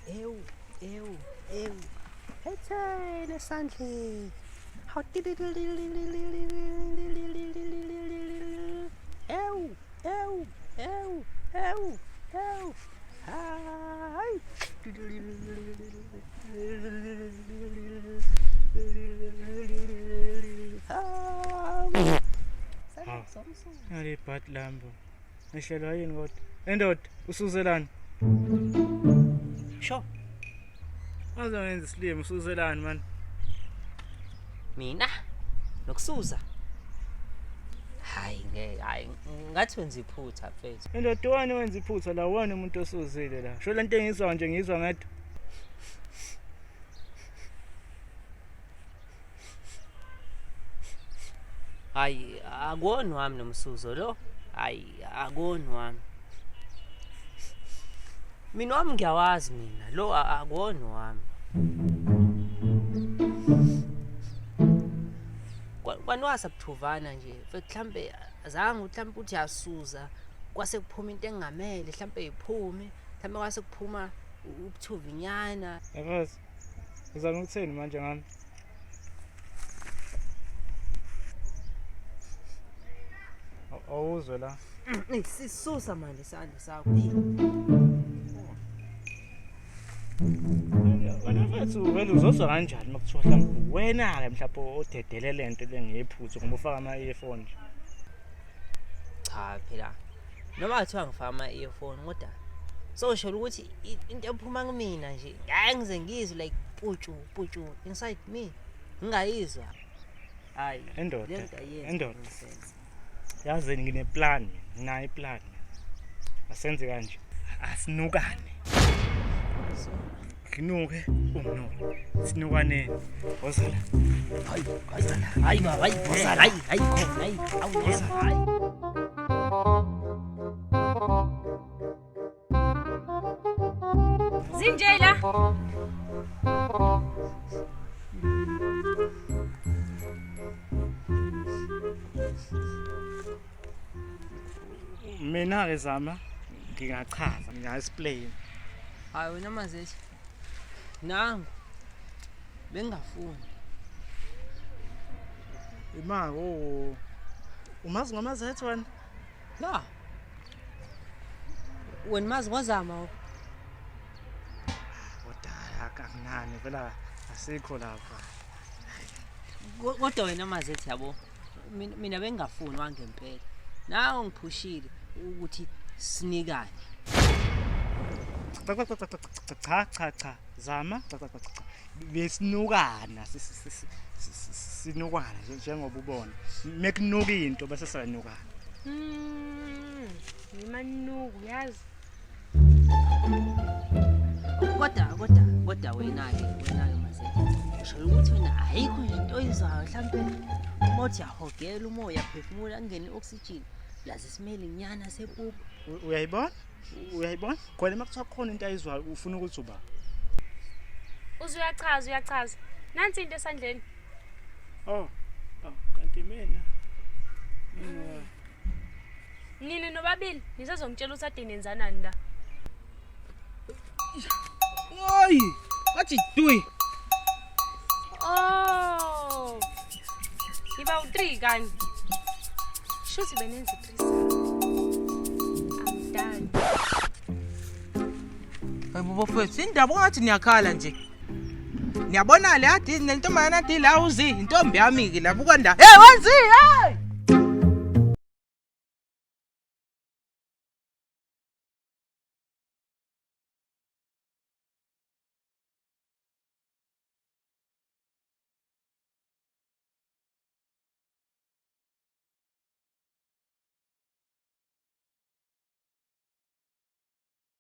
Ewu. Ethele esandleni. Hawu. Ewu. Hayi. Ali bad lambo. Ngihlelwa yini kodwa? Endoda usuzelani? Sho. Azongenza isilimo usuzelani man? Mina nokusuza. Hayi ngathi wenza iphutha mfethu. Endoda wani wenza iphutha la wona umuntu osuzile la. Sho lento engizwa nje ngizwa ngathi Hayi akoni wami nomsuzo lo. Hayi akoni wami. Mina wami ngiyawazi mina lo akoni wami. Kwanwasa buthuvana nje mhlambe azange mhlambe uthi yasuza kwase kuphuma into engamele mhlambe iphume mhlambe kwase kuphuma ubuthuvinyana. yazi. Uzama ukuthini manje ngami? Awuzwe la. Sisusa manje isandla sakho. Wena mfethu vele uzozwa kanjani makuthiwa mhlawumbe wena ke mhlawumbe odedele lento lengephuthu ngoba ufaka ama-earphone nje. Cha phela noma kuthiwa ngifaka ama-earphone kodwa sosho ukuthi into ephuma kumina nje ngeke ngize ngizwe like putshu inside me ngingayizwa. Hayi Endoda. endoda Yazini ngineplan, nginayo iplan. Asenze kanje. Asinukane. Kinuke umnuke. Sinukane. Wozala. hayi baba hayi khona hayi awuzala hayi. Zinjela. Mina ke Zama ngingachaza, nginga-explain. Hayi wena mazethi. Nangu bengafuni. Imako umazi ngamazethe wena? La. Wena mazi ngozama. Kodwa akunani phela asikho lapha. Kodwa wena mazethi yabo. Mina bengafuni wangempela. Nawe ngiphushile ukuthi sinikane. Cha. Zama. Besinukana sinukana njengoba ubona. Mekunuka into bese siyanukana. Imanuku yazi. Kodwa wena ke mazethi. Usho ukuthi wena ayikho nje into oyizwayo mhlambe mothi yahogela umoya phefumula angene oxygen. Lazi simele inyana sepupu. Uyayibona? Khona makuthiwa khona into ayizwayo ufuna ukuthi uba. Uyachaza. Nansi into esandleni. Oh, kanti mina. Nini nobabili nisazongitshela ukuthi ade nenzanani la. Oy! Wathi dui. Oh. Iba u3 kani? Shuthi benenza 3. I'm done. Hayibo mfethu, indaba ngathi niyakhala nje. Niyabona le adi nentombazana adi la uzi, intombi yami ke lapha ukwanda. Hey wenzi, hey!